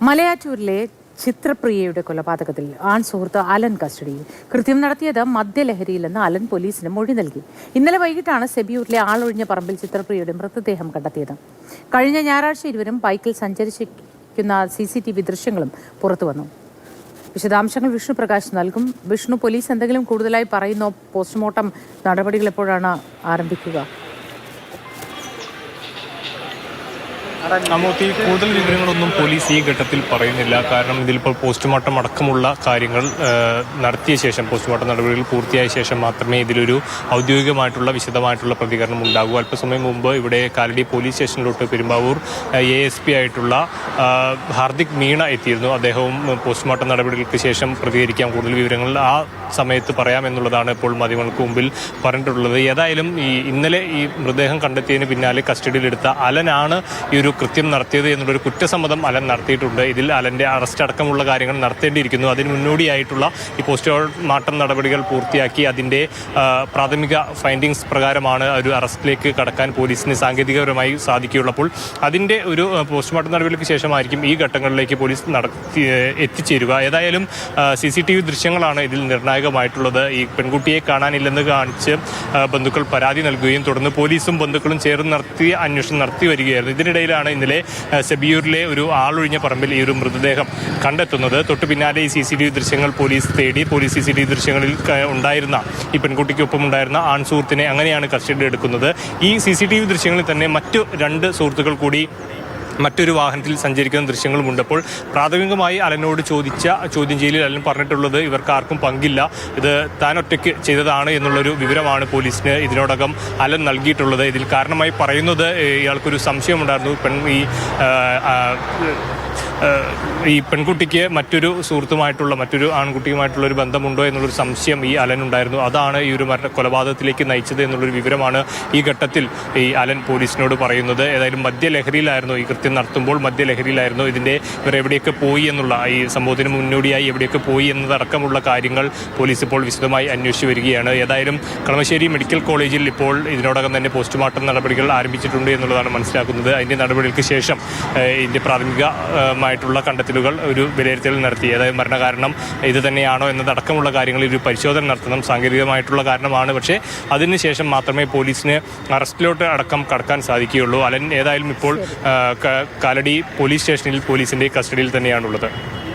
മലയാറ്റൂരിലെ ചിത്രപ്രിയയുടെ കൊലപാതകത്തിൽ ആൺ സുഹൃത്ത് അലൻ കസ്റ്റഡിയിൽ. കൃത്യം നടത്തിയത് മദ്യലഹരിയിലെന്ന് അലൻ പോലീസിന് മൊഴി നൽകി. ഇന്നലെ വൈകിട്ടാണ് സെബിയൂരിലെ ആളൊഴിഞ്ഞ പറമ്പിൽ ചിത്രപ്രിയയുടെ മൃതദേഹം കണ്ടെത്തിയത്. കഴിഞ്ഞ ഞായറാഴ്ച ഇരുവരും ബൈക്കിൽ സഞ്ചരിച്ചിരിക്കുന്ന CCTV ദൃശ്യങ്ങളും പുറത്തുവന്നു. വിശദാംശങ്ങൾ വിഷ്ണു പ്രകാശ് നൽകും. വിഷ്ണു, പോലീസ് എന്തെങ്കിലും കൂടുതലായി പറയുന്നോ? പോസ്റ്റ്മോർട്ടം നടപടികൾ എപ്പോഴാണ് ആരംഭിക്കുക? നമുക്ക് കൂടുതൽ വിവരങ്ങളൊന്നും പോലീസ് ഈ ഘട്ടത്തിൽ പറയുന്നില്ല. കാരണം ഇതിലിപ്പോൾ പോസ്റ്റ്മോർട്ടം അടക്കമുള്ള കാര്യങ്ങൾ നടത്തിയ ശേഷം, പോസ്റ്റ്മോർട്ടം നടപടികൾ പൂർത്തിയായ ശേഷം മാത്രമേ ഇതിലൊരു ഔദ്യോഗികമായിട്ടുള്ള വിശദമായിട്ടുള്ള പ്രതികരണം ഉണ്ടാകൂ. അല്പസമയം മുമ്പ് ഇവിടെ കാലടി പോലീസ് സ്റ്റേഷനിലോട്ട് പെരുമ്പാവൂർ ASP ആയിട്ടുള്ള ഹാർദിക് മീണ എത്തിയിരുന്നു. അദ്ദേഹവും പോസ്റ്റ്മോർട്ടം നടപടികൾക്ക് ശേഷം പ്രതികരിക്കാൻ കൂടുതൽ വിവരങ്ങൾ ആ സമയത്ത് പറയാമെന്നുള്ളതാണ് ഇപ്പോൾ മാധ്യമങ്ങൾക്ക് മുമ്പിൽ പറഞ്ഞിട്ടുള്ളത്. ഏതായാലും ഇന്നലെ ഈ മൃതദേഹം കണ്ടെത്തിയതിന് പിന്നാലെ കസ്റ്റഡിയിലെടുത്ത അലനാണ് ഈ ഒരു കൃത്യം നടത്തിയത് എന്നുള്ളൊരു കുറ്റസമ്മതം അലൻ നടത്തിയിട്ടുണ്ട്. ഇതിൽ അലൻ്റെ അറസ്റ്റ് അടക്കമുള്ള കാര്യങ്ങൾ നടത്തേണ്ടിയിരിക്കുന്നു. അതിന് മുന്നോടിയായിട്ടുള്ള ഈ പോസ്റ്റ്മോർട്ടം നടപടികൾ പൂർത്തിയാക്കി അതിൻ്റെ പ്രാഥമിക ഫൈൻഡിങ്സ് പ്രകാരമാണ് ഒരു അറസ്റ്റിലേക്ക് കടക്കാൻ പോലീസിന് സാങ്കേതികപരമായി സാധിക്കുകയുള്ളൂ. അപ്പോൾ അതിൻ്റെ ഒരു പോസ്റ്റ്മോർട്ടം നടപടികൾക്ക് ശേഷമായിരിക്കും ഈ ഘട്ടങ്ങളിലേക്ക് പോലീസ് എത്തിച്ചേരുക. ഏതായാലും CCTV ദൃശ്യങ്ങളാണ് ഇതിൽ നിർണായകമായിട്ടുള്ളത്. ഈ പെൺകുട്ടിയെ കാണാനില്ലെന്ന് കാണിച്ച് ബന്ധുക്കൾ പരാതി നൽകുകയും തുടർന്ന് പോലീസും ബന്ധുക്കളും ചേർന്ന് അന്വേഷണം നടത്തി വരികയായിരുന്നു. ഇതിനിടയിലാണ് ഇന്നലെ സെബിയൂരിലെ ഒരു ആളൊഴിഞ്ഞ പറമ്പിൽ ഈ ഒരു മൃതദേഹം കണ്ടെത്തുന്നത്. തൊട്ടു പിന്നാലെ ഈ CCTV ദൃശ്യങ്ങൾ പോലീസ് തേടി. പോലീസ് CCTV ദൃശ്യങ്ങളിൽ ഉണ്ടായിരുന്ന ഈ പെൺകുട്ടിക്കൊപ്പം ഉണ്ടായിരുന്ന ആൺ സുഹൃത്തിനെ അങ്ങനെയാണ് കസ്റ്റഡിയിൽ എടുക്കുന്നത്. ഈ CCTV ദൃശ്യങ്ങളിൽ തന്നെ മറ്റു 2 സുഹൃത്തുക്കൾ കൂടി മറ്റൊരു വാഹനത്തിൽ സഞ്ചരിക്കുന്ന ദൃശ്യങ്ങളുമുണ്ട്. അപ്പോൾ പ്രാഥമികമായി അലനോട് ചോദിച്ച ചോദ്യം ചെയ്യലിൽ അലൻ പറഞ്ഞിട്ടുള്ളത് ഇവർക്ക് ആർക്കും പങ്കില്ല, ഇത് താൻ ഒറ്റയ്ക്ക് ചെയ്തതാണ് എന്നുള്ളൊരു വിവരമാണ് പോലീസിന് ഇതിനോടകം അലൻ നൽകിയിട്ടുള്ളത്. ഇതിൽ കാരണമായി പറയുന്നത് ഇയാൾക്കൊരു സംശയമുണ്ടായിരുന്നു. ഈ പെൺകുട്ടിക്ക് മറ്റൊരു ആൺകുട്ടിയുമായിട്ടുള്ള ഒരു ബന്ധമുണ്ടോ എന്നുള്ളൊരു സംശയം ഈ അലനുണ്ടായിരുന്നു. അതാണ് ഈ ഒരു കൊലപാതകത്തിലേക്ക് നയിച്ചത് എന്നുള്ളൊരു വിവരമാണ് ഈ ഘട്ടത്തിൽ ഈ അലൻ പോലീസിനോട് പറയുന്നത്. ഏതായാലും മദ്യലഹരിയിലായിരുന്നു ഈ കൃത്യം നടത്തുമ്പോൾ, മദ്യലഹരിയിലായിരുന്നു. ഇവർ എവിടെയൊക്കെ പോയി എന്നുള്ള, ഈ സംഭവത്തിന് മുന്നോടിയായി എവിടെയൊക്കെ പോയി എന്നതടക്കമുള്ള കാര്യങ്ങൾ പോലീസ് ഇപ്പോൾ വിശദമായി അന്വേഷിച്ചു വരികയാണ്. ഏതായാലും കളമശ്ശേരി മെഡിക്കൽ കോളേജിൽ ഇപ്പോൾ ഇതിനോടകം തന്നെ പോസ്റ്റ്മോർട്ടം നടപടികൾ ആരംഭിച്ചിട്ടുണ്ട് എന്നുള്ളതാണ് മനസ്സിലാക്കുന്നത്. അതിൻ്റെ നടപടികൾക്ക് ശേഷം ഇതിൻ്റെ പ്രാഥമികമായിട്ടുള്ള കണ്ടെത്തലുകൾ ഒരു വിലയിരുത്തൽ നടത്തി. അതായത് മരണകാരണം ഇത് തന്നെയാണോ എന്നതടക്കമുള്ള കാര്യങ്ങളിൽ ഒരു പരിശോധന നടത്തണം. സാങ്കേതികമായിട്ടുള്ള കാരണമാണ്, പക്ഷേ അതിനുശേഷം മാത്രമേ പോലീസിന് അറസ്റ്റിലോട്ട് അടക്കം കടക്കാൻ സാധിക്കുകയുള്ളൂ. അലൻ ഏതായാലും ഇപ്പോൾ കാലടി പോലീസ് സ്റ്റേഷനിൽ പോലീസിൻ്റെ കസ്റ്റഡിയിൽ തന്നെയാണുള്ളത്.